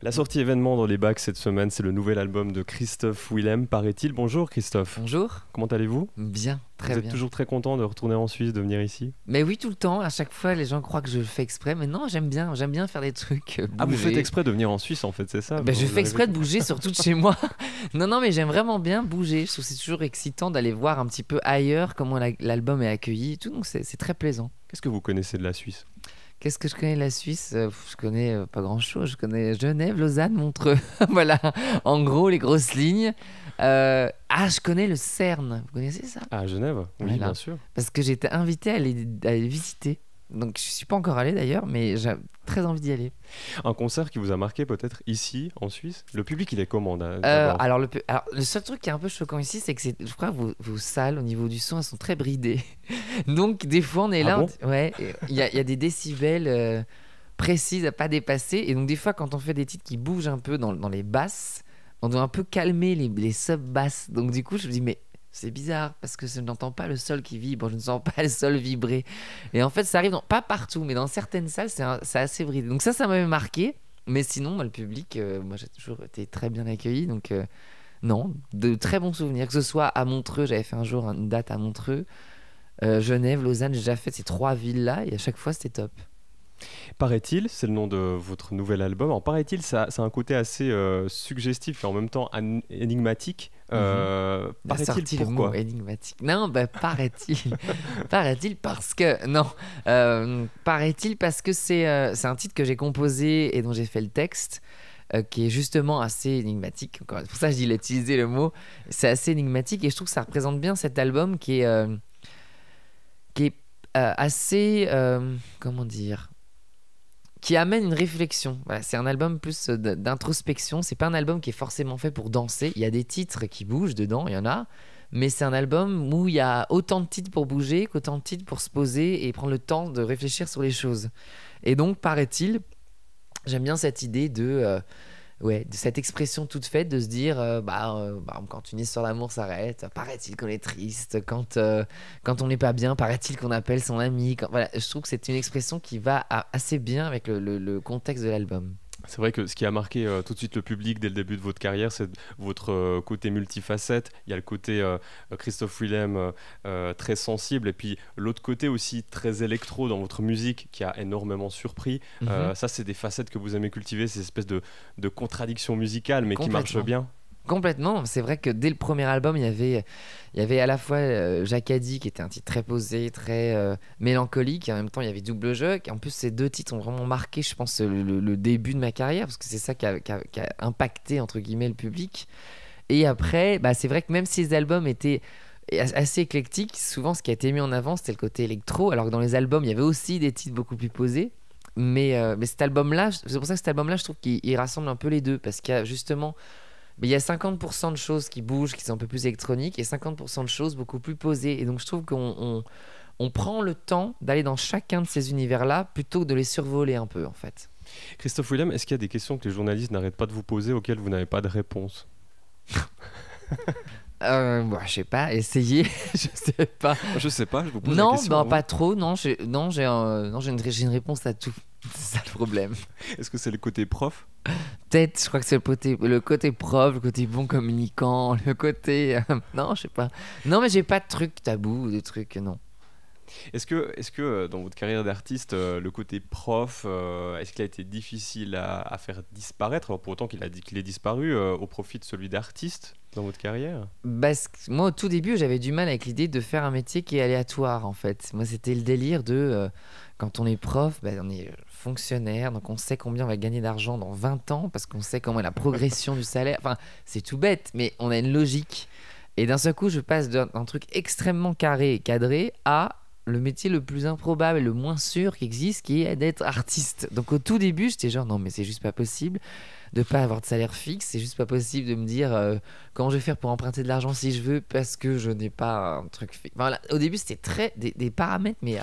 La sortie événement dans les bacs cette semaine, c'est le nouvel album de Christophe Willem, paraît-il. Bonjour Christophe, Bonjour. comment allez-vous? Bien, Vous très êtes bien. toujours très content de retourner en Suisse, de venir ici? Mais oui, tout le temps, à chaque fois, les gens croient que je le fais exprès, mais non, j'aime bien faire des trucs, Ah, vous faites bouger. exprès de venir en Suisse en fait, c'est ça? Ben, je Vous fais arrivez... exprès de bouger, surtout de chez moi. Non, non, mais j'aime vraiment bien bouger. Je trouve que c'est toujours excitant d'aller voir un petit peu ailleurs comment l'album est accueilli et tout, donc c'est très plaisant. Qu'est-ce que vous connaissez de la Suisse? Qu'est-ce que je connais de la Suisse? Je connais pas grand-chose. Je connais Genève, Lausanne, Montreux. Voilà, en gros, les grosses lignes. Je connais le CERN. Vous connaissez ça? Ah, à Genève? Oui, Voilà. bien sûr. Parce que j'ai été invité à les visiter. Donc je suis pas encore allé d'ailleurs, mais j'ai très envie d'y aller. Un concert qui vous a marqué peut-être ici, en Suisse? Le public, il est comment d'abord? Alors, le seul truc qui est un peu choquant ici, c'est que je crois que vos salles au niveau du son, elles sont très bridées. Donc des fois on est Ah là, bon? ouais, il y a des décibels précises à pas dépasser. Et donc des fois quand on fait des titres qui bougent un peu dans les basses, on doit un peu calmer les sub-basses. Donc du coup je me dis mais c'est bizarre parce que je n'entends pas le sol qui vibre, je ne sens pas le sol vibrer. Et en fait ça arrive pas partout, mais dans certaines salles c'est assez bridé. Donc ça m'avait marqué. Mais sinon, moi, le public, moi j'ai toujours été très bien accueilli. Donc non, de très bons souvenirs. Que ce soit à Montreux, j'avais fait un jour une date à Montreux, Genève, Lausanne, j'ai déjà fait ces trois villes-là et à chaque fois c'était top. Paraît-il, c'est le nom de votre nouvel album. Alors, paraît-il, ça a un côté assez suggestif et en même temps énigmatique. Mhm. Il a Paraît-il, sorti le mot pourquoi? énigmatique. Non, bah, paraît-il. Paraît-il parce que. Non. Paraît-il parce que c'est un titre que j'ai composé et dont j'ai fait le texte, qui est justement assez énigmatique. Encore, c'est pour ça que je dis, il a utilisé le mot. C'est assez énigmatique et je trouve que ça représente bien cet album qui est assez. Comment dire? Qui amène une réflexion. Voilà, c'est un album plus d'introspection. C'est pas un album qui est forcément fait pour danser. Il y a des titres qui bougent dedans, il y en a. Mais c'est un album où il y a autant de titres pour bouger qu'autant de titres pour se poser et prendre le temps de réfléchir sur les choses. Et donc, paraît-il, j'aime bien cette idée de cette expression toute faite de se dire quand une histoire d'amour s'arrête, paraît-il qu'on est triste, quand on n'est pas bien, paraît-il qu'on appelle son ami. Voilà, je trouve que c'est une expression qui va assez bien avec le contexte de l'album. C'est vrai que ce qui a marqué tout de suite le public dès le début de votre carrière, c'est votre côté multifacette. Il y a le côté Christophe Willem très sensible, et puis l'autre côté aussi très électro dans votre musique qui a énormément surpris. Mhm. Ça, c'est des facettes que vous aimez cultiver, ces espèces de contradictions musicales, mais qui marchent Complètement. bien. Complètement, c'est vrai que dès le premier album, il y avait à la fois Jacadi qui était un titre très posé, très mélancolique, et en même temps il y avait Double Jeu. En plus, ces deux titres ont vraiment marqué, je pense, le début de ma carrière, parce que c'est ça qui a impacté, entre guillemets, le public. Et après, bah, c'est vrai que même si les albums étaient assez éclectiques, souvent ce qui a été mis en avant, c'était le côté électro, alors que dans les albums, il y avait aussi des titres beaucoup plus posés. Mais cet album-là, c'est pour ça que cet album-là, je trouve qu'il rassemble un peu les deux, parce qu'il y a justement mais il y a 50% de choses qui bougent, qui sont un peu plus électroniques, et 50% de choses beaucoup plus posées. Et donc je trouve qu'on prend le temps d'aller dans chacun de ces univers-là plutôt que de les survoler un peu, en fait. Christophe Willem, est-ce qu'il y a des questions que les journalistes n'arrêtent pas de vous poser auxquelles vous n'avez pas de réponse? Je sais pas, essayer, je sais pas. Je sais pas, je vous pose la Non, question à bah, vous. pas trop, non, j'ai une réponse à tout. C'est ça le problème. Est-ce que c'est le côté prof? Peut-être, je crois que c'est le côté prof, le côté bon communicant, le côté. Non, je sais pas. Non, mais j'ai pas de trucs tabous, de trucs, non. Est-ce que dans votre carrière d'artiste, le côté prof, est-ce qu'il a été difficile à faire disparaître, alors pour autant qu'il a dit qu'il est disparu, au profit de celui d'artiste dans votre carrière? Parce que moi, au tout début, j'avais du mal avec l'idée de faire un métier qui est aléatoire, en fait. Moi, c'était le délire quand on est prof, ben, on est fonctionnaire, donc on sait combien on va gagner d'argent dans 20 ans, parce qu'on sait comment est la progression du salaire. Enfin, c'est tout bête, mais on a une logique. Et d'un seul coup, je passe d'un truc extrêmement carré et cadré à le métier le plus improbable et le moins sûr qui existe, qui est d'être artiste. Donc au tout début, j'étais genre, non, mais c'est juste pas possible de pas avoir de salaire fixe, c'est juste pas possible de me dire comment je vais faire pour emprunter de l'argent si je veux parce que je n'ai pas un truc fixe. Voilà, au début, c'était des paramètres, mais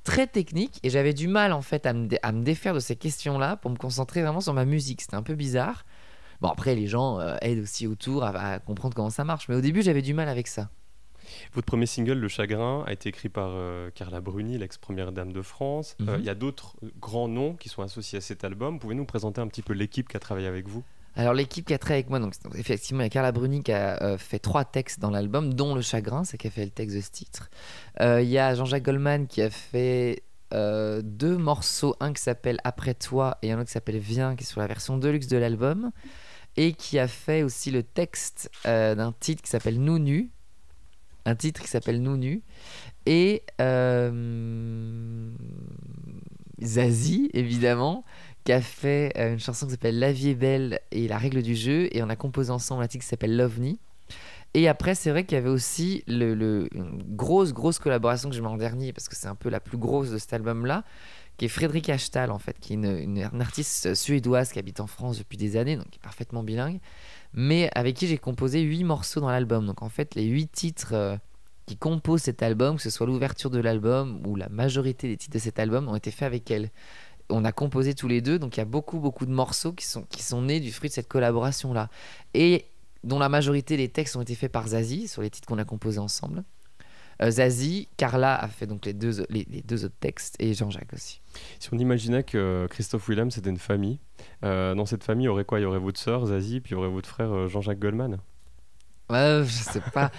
très techniques, et j'avais du mal en fait à me défaire de ces questions-là pour me concentrer vraiment sur ma musique. C'était un peu bizarre. Bon, après, les gens aident aussi autour à comprendre comment ça marche, mais au début, j'avais du mal avec ça. Votre premier single, Le Chagrin, a été écrit par Carla Bruni, l'ex-première dame de France. Il y a d'autres grands noms qui sont associés à cet album. Pouvez-vous nous présenter un petit peu l'équipe qui a travaillé avec vous? Alors l'équipe qui a travaillé avec moi, donc effectivement il y a Carla Bruni qui a fait 3 textes dans l'album, dont Le Chagrin, c'est qui a fait le texte de ce titre. Il y a Jean-Jacques Goldman qui a fait 2 morceaux, un qui s'appelle Après toi et un autre qui s'appelle Viens, qui est sur la version deluxe de l'album, et qui a fait aussi le texte d'un titre qui s'appelle Nous Nus, un titre qui s'appelle Nous Nus, et Zazie évidemment, qui a fait une chanson qui s'appelle La vie est belle et La règle du jeu, et on a composé ensemble un titre qui s'appelle L'OVNI. Et après, c'est vrai qu'il y avait aussi une grosse collaboration que je mets en dernier, parce que c'est un peu la plus grosse de cet album-là, qui est Frédéric Ashtal, en fait, qui est une artiste suédoise qui habite en France depuis des années, donc qui est parfaitement bilingue, mais avec qui j'ai composé 8 morceaux dans l'album. Donc en fait, les 8 titres qui composent cet album, que ce soit l'ouverture de l'album ou la majorité des titres de cet album, ont été faits avec elle. On a composé tous les deux, donc il y a beaucoup de morceaux qui sont nés du fruit de cette collaboration-là. Et dont la majorité des textes ont été faits par Zazie, sur les titres qu'on a composés ensemble. Zazie, Carla a fait donc les deux autres textes, et Jean-Jacques aussi. Si on imaginait que Christophe Willem, c'était une famille, dans cette famille, il y aurait quoi? Il y aurait votre sœur, Zazie, puis il y aurait votre frère, Jean-Jacques Goldman? Je sais pas.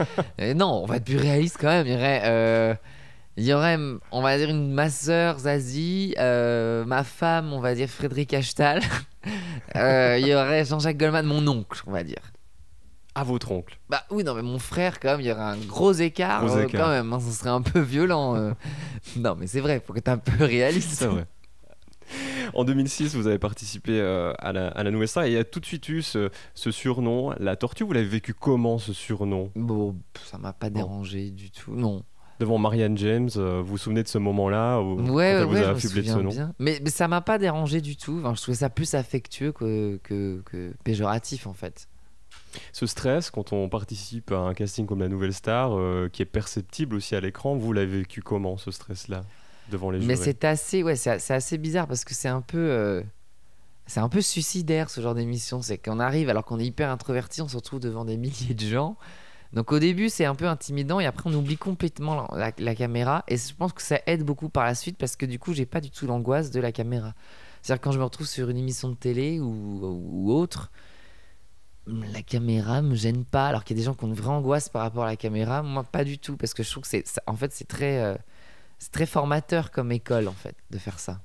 Non, on va être plus réaliste quand même. Il y aurait, on va dire, ma sœur Zazie, ma femme, on va dire Frédéric Ashtal. Il y aurait Jean-Jacques Goldman, mon oncle, on va dire. Ah, votre oncle? Bah oui, non, mais mon frère, quand même, il y aurait un gros écart, quand même. Hein, ça serait un peu violent. Non, mais c'est vrai, il faut être un peu réaliste. C'est vrai. En 2006, vous avez participé à la Nouvelle Star, et il y a tout de suite eu ce surnom, La Tortue. Vous l'avez vécu comment, ce surnom? Bon, ça m'a pas dérangé du tout, non. Devant Marianne James, vous vous souvenez de ce moment-là où quand elle vous a affublé de ce nom? Bien. Mais ça m'a pas dérangé du tout. Enfin, je trouvais ça plus affectueux que péjoratif, en fait. Ce stress, quand on participe à un casting comme la Nouvelle Star, qui est perceptible aussi à l'écran, vous l'avez vécu comment, ce stress-là, devant les jurés? Mais c'est assez bizarre, parce que c'est un peu suicidaire, ce genre d'émission. C'est qu'on arrive, alors qu'on est hyper introverti, on se retrouve devant des milliers de gens. Donc au début, c'est un peu intimidant, et après on oublie complètement la caméra, et je pense que ça aide beaucoup par la suite, parce que du coup, j'ai pas du tout l'angoisse de la caméra. C'est-à-dire, quand je me retrouve sur une émission de télé ou autre, la caméra me gêne pas, alors qu'il y a des gens qui ont une vraie angoisse par rapport à la caméra. Moi, pas du tout, parce que je trouve que c'est très formateur comme école, en fait, de faire ça.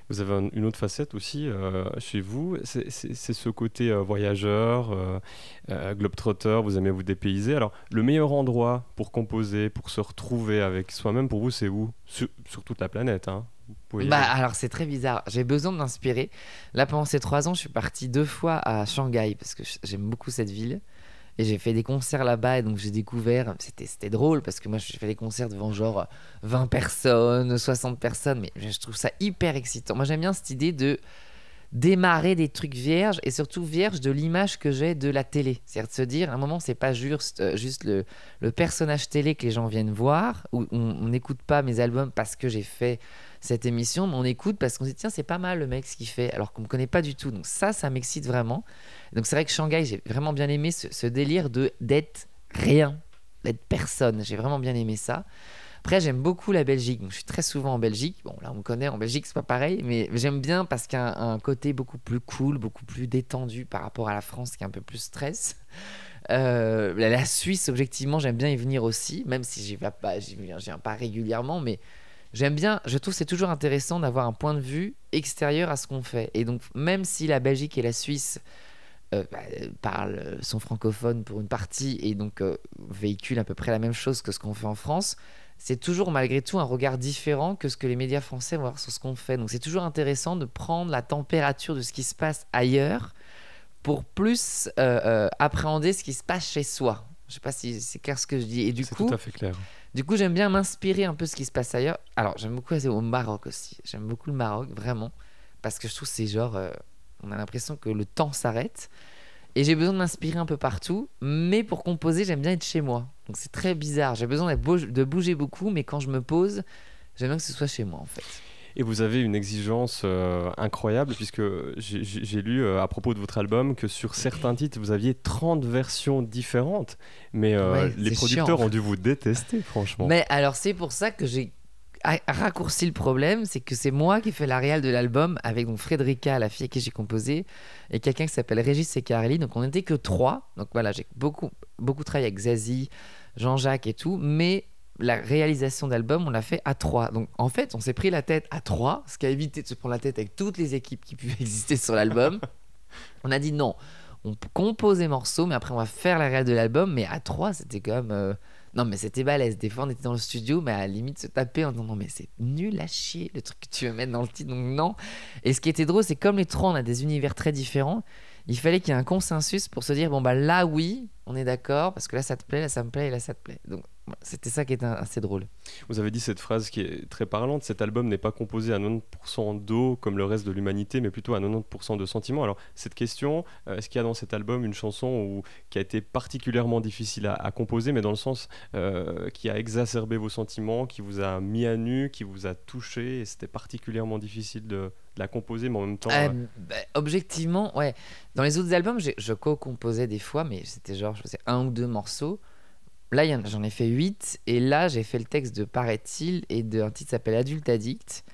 Vous avez une autre facette aussi chez vous, c'est ce côté voyageur, globetrotter, vous aimez vous dépayser. Alors, le meilleur endroit pour composer, pour se retrouver avec soi-même, pour vous, c'est où? Sur toute la planète, hein. Alors, c'est très bizarre. J'ai besoin de m'inspirer. Là, pendant ces 3 ans, je suis parti 2 fois à Shanghai, parce que j'aime beaucoup cette ville. Et j'ai fait des concerts là-bas, et donc j'ai découvert, c'était drôle, parce que moi j'ai fait des concerts devant genre 20 personnes, 60 personnes, mais je trouve ça hyper excitant. Moi, j'aime bien cette idée de démarrer des trucs vierges, et surtout vierges de l'image que j'ai de la télé. C'est-à-dire de se dire, à un moment, c'est pas juste le personnage télé que les gens viennent voir, où on n'écoute pas mes albums parce que j'ai fait cette émission, mais on écoute parce qu'on se dit, tiens, c'est pas mal le mec ce qu'il fait, alors qu'on me connaît pas du tout. Donc ça m'excite vraiment. Donc c'est vrai que Shanghai, j'ai vraiment bien aimé ce délire d'être rien, d'être personne. J'ai vraiment bien aimé ça. Après, j'aime beaucoup la Belgique. Donc, je suis très souvent en Belgique. Bon, là, on me connaît, en Belgique, c'est pas pareil, mais j'aime bien parce qu'il y a un côté beaucoup plus cool, beaucoup plus détendu par rapport à la France, qui est un peu plus stress. La Suisse, objectivement, j'aime bien y venir aussi, même si j'y viens pas régulièrement, mais j'aime bien. Je trouve que c'est toujours intéressant d'avoir un point de vue extérieur à ce qu'on fait. Et donc, même si la Belgique et la Suisse sont francophones pour une partie, et donc véhiculent à peu près la même chose que ce qu'on fait en France, c'est toujours malgré tout un regard différent que ce que les médias français vont avoir sur ce qu'on fait. Donc c'est toujours intéressant de prendre la température de ce qui se passe ailleurs pour plus appréhender ce qui se passe chez soi. Je sais pas si c'est clair ce que je dis. Et c'est tout à fait clair. Du coup, j'aime bien m'inspirer un peu de ce qui se passe ailleurs. Alors, j'aime beaucoup aller au Maroc aussi. J'aime beaucoup le Maroc, vraiment, parce que je trouve que c'est genre... on a l'impression que le temps s'arrête. Et j'ai besoin de m'inspirer un peu partout. Mais pour composer, j'aime bien être chez moi. Donc c'est très bizarre. J'ai besoin de bouger beaucoup. Mais quand je me pose, j'aime bien que ce soit chez moi, en fait. Et vous avez une exigence incroyable, puisque j'ai lu à propos de votre album que sur certains titres, vous aviez 30 versions différentes. Mais Ouais, les c'est chiant. producteurs ont dû vous détester, franchement. Mais alors, c'est pour ça que j'ai raccourci le problème, c'est que c'est moi qui fais la réal de l'album avec donc Frédérica, la fille à qui j'ai composé, et quelqu'un qui s'appelle Régis Secarelli. Donc on n'était que trois. Donc voilà, j'ai beaucoup travaillé avec Zazie, Jean-Jacques et tout, mais la réalisation d'album, on l'a fait à trois. Donc en fait, on s'est pris la tête à trois, ce qui a évité de se prendre la tête avec toutes les équipes qui pouvaient exister sur l'album. On a dit non, on compose des morceaux, mais après on va faire la réal de l'album, mais à trois, c'était quand même... Non, mais c'était balèze. Des fois, on était dans le studio, mais à la limite se taper en disant non, mais c'est nul à chier le truc que tu veux mettre dans le titre, donc non. Et ce qui était drôle, c'est comme les trois, on a des univers très différents. Il fallait qu'il y ait un consensus pour se dire bon, bah là, oui, on est d'accord, parce que là, ça te plaît, là, ça me plaît, et là, ça te plaît. Donc, voilà, c'était ça qui était assez drôle. Vous avez dit cette phrase qui est très parlante, cet album n'est pas composé à 90% d'eau comme le reste de l'humanité, mais plutôt à 90% de sentiments. Alors cette question, est-ce qu'il y a dans cet album une chanson qui a été particulièrement difficile à composer, mais dans le sens qui a exacerbé vos sentiments, qui vous a mis à nu, qui vous a touché, et c'était particulièrement difficile de la composer, mais en même temps... Objectivement, ouais. Dans les autres albums, je co-composais des fois, mais c'était genre, je faisais un ou deux morceaux. Là, j'en ai fait 8, et là, j'ai fait le texte de Paraît-il et d'un titre qui s'appelle Adulte Addict.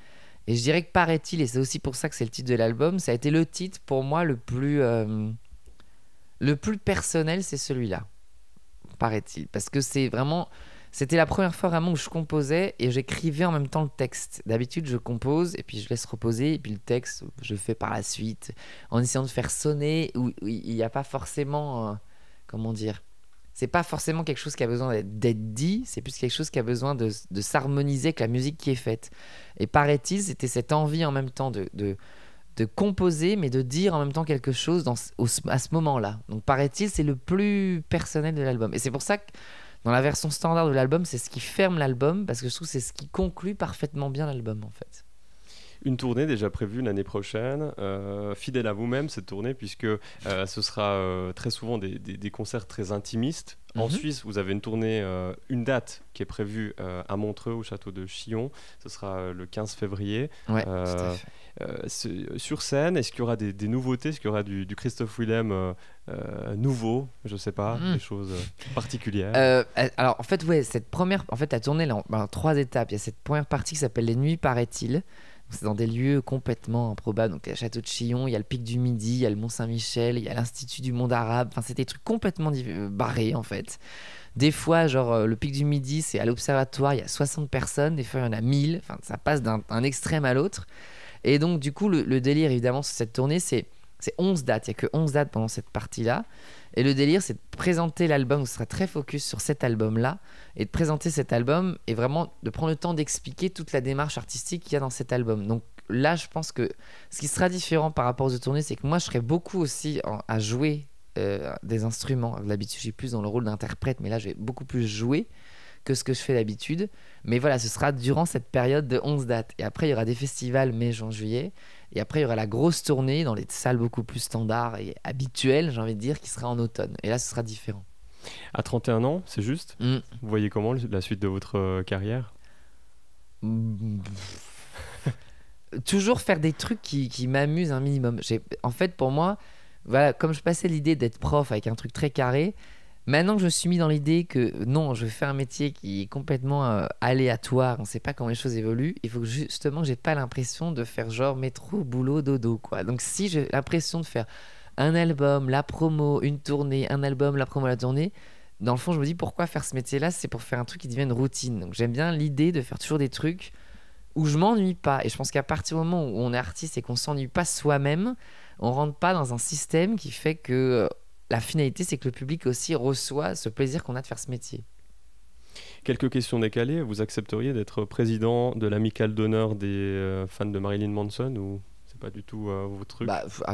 Et je dirais que Paraît-il, et c'est aussi pour ça que c'est le titre de l'album, ça a été le titre pour moi le plus personnel, c'est celui-là, Paraît-il. Parce que c'était la première fois vraiment où je composais et j'écrivais en même temps le texte. D'habitude, je compose et puis je laisse reposer, et puis le texte, je le fais par la suite, en essayant de faire sonner, où il n'y a pas forcément, comment dire, c'est pas forcément quelque chose qui a besoin d'être dit, c'est plus quelque chose qui a besoin de s'harmoniser avec la musique qui est faite. Et Paraît-il, c'était cette envie en même temps de composer, mais de dire en même temps quelque chose à ce moment-là. Donc Paraît-il, c'est le plus personnel de l'album. Et c'est pour ça que dans la version standard de l'album, c'est ce qui ferme l'album, parce que je trouve que c'est ce qui conclut parfaitement bien l'album, en fait. Une tournée déjà prévue l'année prochaine, fidèle à vous-même cette tournée, puisque ce sera très souvent des concerts très intimistes. En Suisse, vous avez une tournée, une date qui est prévue à Montreux, au château de Chillon. Ce sera le 15 février. Ouais, tout à fait. Sur scène, est-ce qu'il y aura des nouveautés? Est-ce qu'il y aura du Christophe Willem nouveau? Je ne sais pas, des choses particulières. Alors, en fait, ouais, en fait, la tournée, là, en 3 étapes. Il y a cette première partie qui s'appelle Les Nuits, paraît-il. C'est dans des lieux complètement improbables. Donc, il y a le château de Chillon, il y a le Pic du Midi, il y a le Mont Saint-Michel, il y a l'Institut du monde arabe. Enfin, c'est des trucs complètement barrés, en fait. Des fois, genre, le Pic du Midi, c'est à l'Observatoire, il y a 60 personnes. Des fois, il y en a 1000. Enfin, ça passe d'un extrême à l'autre. Et donc, du coup, le délire, évidemment, sur cette tournée, c'est 11 dates. Il n'y a que 11 dates pendant cette partie-là. Et le délire, c'est de présenter l'album, on sera très focus sur cet album-là, et de présenter cet album, et vraiment de prendre le temps d'expliquer toute la démarche artistique qu'il y a dans cet album. Donc là, je pense que ce qui sera différent par rapport aux autres tournées, c'est que moi, je serai beaucoup aussi à jouer des instruments. D'habitude, je suis plus dans le rôle d'interprète, mais là, je vais beaucoup plus jouer que ce que je fais d'habitude. Mais voilà, ce sera durant cette période de 11 dates. Et après, il y aura des festivals mai, juin, juillet. Et après, il y aura la grosse tournée dans les salles beaucoup plus standards et habituelles, j'ai envie de dire, qui sera en automne. Et là, ce sera différent. À 31 ans, c'est juste Vous voyez comment la suite de votre carrière? Toujours faire des trucs qui m'amusent un minimum. En fait, pour moi, voilà, comme je passais l'idée d'être prof avec un truc très carré, maintenant que je me suis mis dans l'idée que non, je fais un métier qui est complètement aléatoire, on ne sait pas comment les choses évoluent, il faut que justement que j'ai pas l'impression de faire genre métro, boulot, dodo, quoi. Donc si j'ai l'impression de faire un album, la promo, une tournée, un album, la promo, la tournée, dans le fond je me dis pourquoi faire ce métier-là, c'est pour faire un truc qui devienne routine. Donc j'aime bien l'idée de faire toujours des trucs où je m'ennuie pas. Et je pense qu'à partir du moment où on est artiste et qu'on s'ennuie pas soi-même, on rentre pas dans un système qui fait que... la finalité, c'est que le public aussi reçoit ce plaisir qu'on a de faire ce métier. Quelques questions décalées. Vous accepteriez d'être président de l'amicale d'honneur des fans de Marilyn Manson, ou c'est pas du tout vos trucs?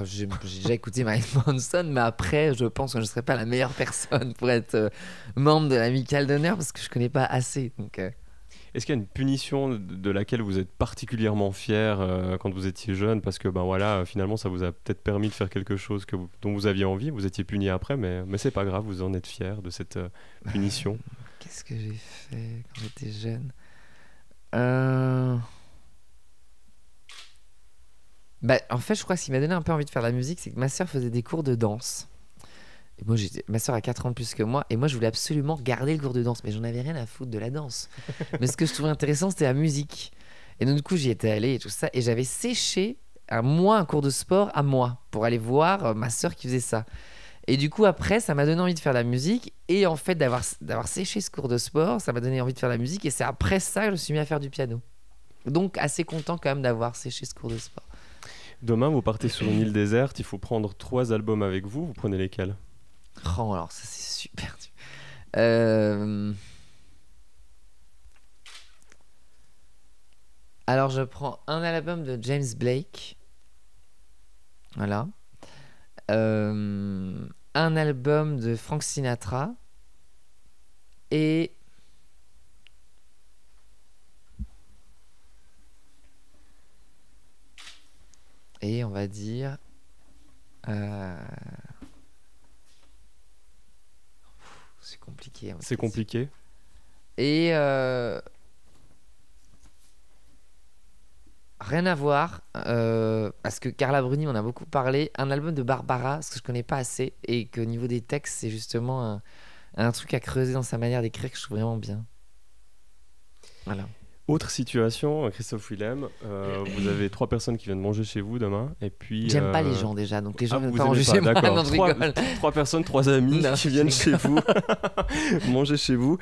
J'ai déjà écouté Marilyn Manson, mais après, je pense que je ne serais pas la meilleure personne pour être membre de l'amicale d'honneur parce que je connais pas assez. Donc, Est-ce qu'il y a une punition de laquelle vous êtes particulièrement fier quand vous étiez jeune, parce que voilà, finalement ça vous a peut-être permis de faire quelque chose dont vous aviez envie, vous étiez puni après, mais c'est pas grave, vous en êtes fier de cette punition? Qu'est-ce que j'ai fait quand j'étais jeune? Bah, en fait, je crois que ce qui m'a donné un peu envie de faire de la musique, c'est que ma sœur faisait des cours de danse. Et moi, ma sœur a 4 ans de plus que moi, et moi, je voulais absolument garder le cours de danse, mais j'en avais rien à foutre de la danse. Mais ce que je trouvais intéressant, c'était la musique. Et donc, du coup, j'y étais allée et tout ça, et j'avais séché un cours de sport à moi, pour aller voir ma sœur qui faisait ça. Et du coup, après, ça m'a donné envie de faire de la musique, et en fait, d'avoir séché ce cours de sport, ça m'a donné envie de faire de la musique, et c'est après ça que je me suis mis à faire du piano. Donc, assez content quand même d'avoir séché ce cours de sport. Demain, vous partez sur une île déserte, il faut prendre 3 albums avec vous, vous prenez lesquels? Oh, alors ça c'est super dur. Euh, Alors je prends un album de James Blake. Voilà. Un album de Frank Sinatra. Et... Et on va dire... C'est compliqué. C'est compliqué. Et rien à voir, parce que Carla Bruni m'en a beaucoup parlé. Un album de Barbara, parce que je connais pas assez, et que au niveau des textes, c'est justement un truc à creuser dans sa manière d'écrire que je trouve vraiment bien. Voilà. Autre situation, Christophe Willem, vous avez 3 personnes qui viennent manger chez vous demain, et puis... J'aime pas les gens déjà, donc les gens viennent vous pas aimez manger pas, chez moi. d'accord. Non, je rigole. 3 personnes, 3 amis Non, qui je viennent rigole. chez vous, manger chez vous.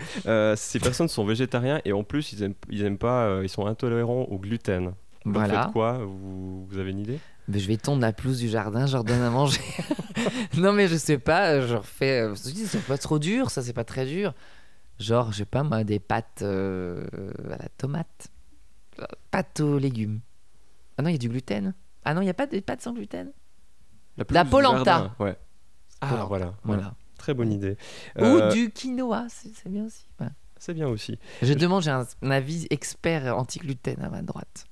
Ces personnes sont végétariens, et en plus, ils aiment pas, ils sont intolérants au gluten. Vous Voilà. faites quoi? Vous avez une idée? Mais je vais tondre la pelouse du jardin, je leur donne à manger. Non, mais je sais pas, je refais. Je dis, c'est pas trop dur, ça, c'est pas très dur. Genre, je sais pas, moi, des pâtes à la tomate. Pâtes aux légumes. Ah non, il y a du gluten. Ah non, il n'y a pas de pâtes sans gluten. La pelouse du polenta. jardin, ouais. Ah, Voilà. Très bonne idée. Ou du quinoa, c'est bien aussi. Voilà. C'est bien aussi. Je demande, j'ai un avis expert anti-gluten à ma droite.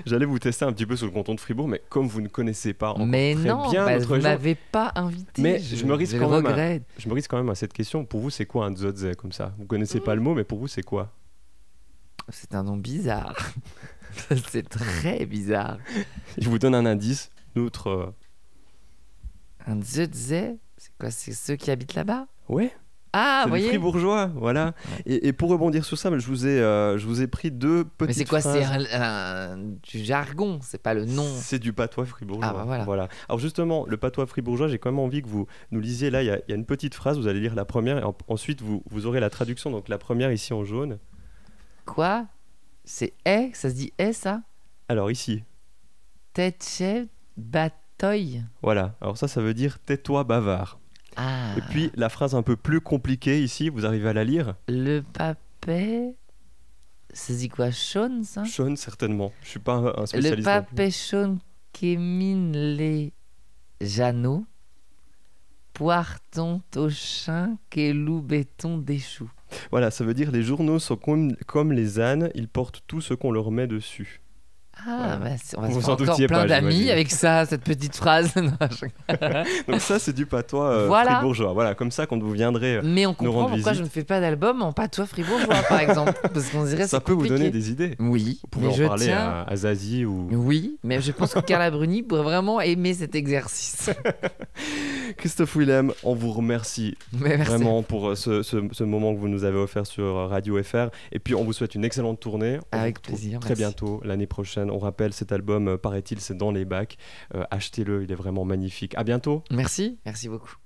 J'allais vous tester un petit peu sur le canton de Fribourg, mais comme vous ne connaissez pas encore mais très non, bien notre vous région, m'avez pas invité. mais je me risque quand même regrette. je me risque quand même à cette question. Pour vous, c'est quoi un dzodze comme ça? Vous connaissez pas le mot, mais pour vous, c'est quoi? C'est un nom bizarre. C'est très bizarre. Je vous donne un indice. Un dzudze, c'est quoi? C'est ceux qui habitent là-bas? Ouais. Ah, C'est vous des voyez? fribourgeois, voilà. Et pour rebondir sur ça, je vous ai pris 2 petites Mais c'est quoi? phrases. C'est du jargon, c'est pas le nom. C'est du patois fribourgeois. Ah, bah voilà. Alors justement, le patois fribourgeois, j'ai quand même envie que vous nous lisiez. Là, il y a une petite phrase, vous allez lire la première, et ensuite vous aurez la traduction. Donc la première ici en jaune. Quoi? C'est « ça se dit « ça » Alors ici, Teche batoy. voilà. Alors ça veut dire tais-toi bavard. Ah. Et puis la phrase un peu plus compliquée ici, vous arrivez à la lire? Le papé... Ça se dit quoi? Chaune, ça? Jaune, certainement. Je suis pas un Le spécialiste. non plus. papé chaune qui mine les Jeannot. Poirton au chien qui loup béton des choux. Voilà, ça veut dire les journaux sont comme les ânes, ils portent tout ce qu'on leur met dessus. Ah, Voilà. bah, on va Vous se en faire encore doutiez plein pas, d'amis j'imagine. avec ça, cette petite phrase. Non, je- Donc ça, c'est du patois Voilà. fribourgeois. Voilà, comme ça, quand vous viendrez, Mais on nous comprend rendre pourquoi je visite. ne fais pas d'album en patois fribourgeois, par exemple. Parce qu'on dirait Ça c'est peut vous donner compliqué. des idées. Oui, Vous pouvez mais en je parler tiens... à Zazie ou... Oui, mais je pense que Carla Bruni pourrait vraiment aimer cet exercice. Christophe Willem, on vous remercie Mais merci. vraiment pour ce moment que vous nous avez offert sur Radio FR. Et puis, on vous souhaite une excellente tournée. On Avec vous retrouve plaisir, Très merci. bientôt, l'année prochaine. On rappelle, cet album, paraît-il, c'est dans les bacs. Achetez-le, il est vraiment magnifique. À bientôt. Merci beaucoup.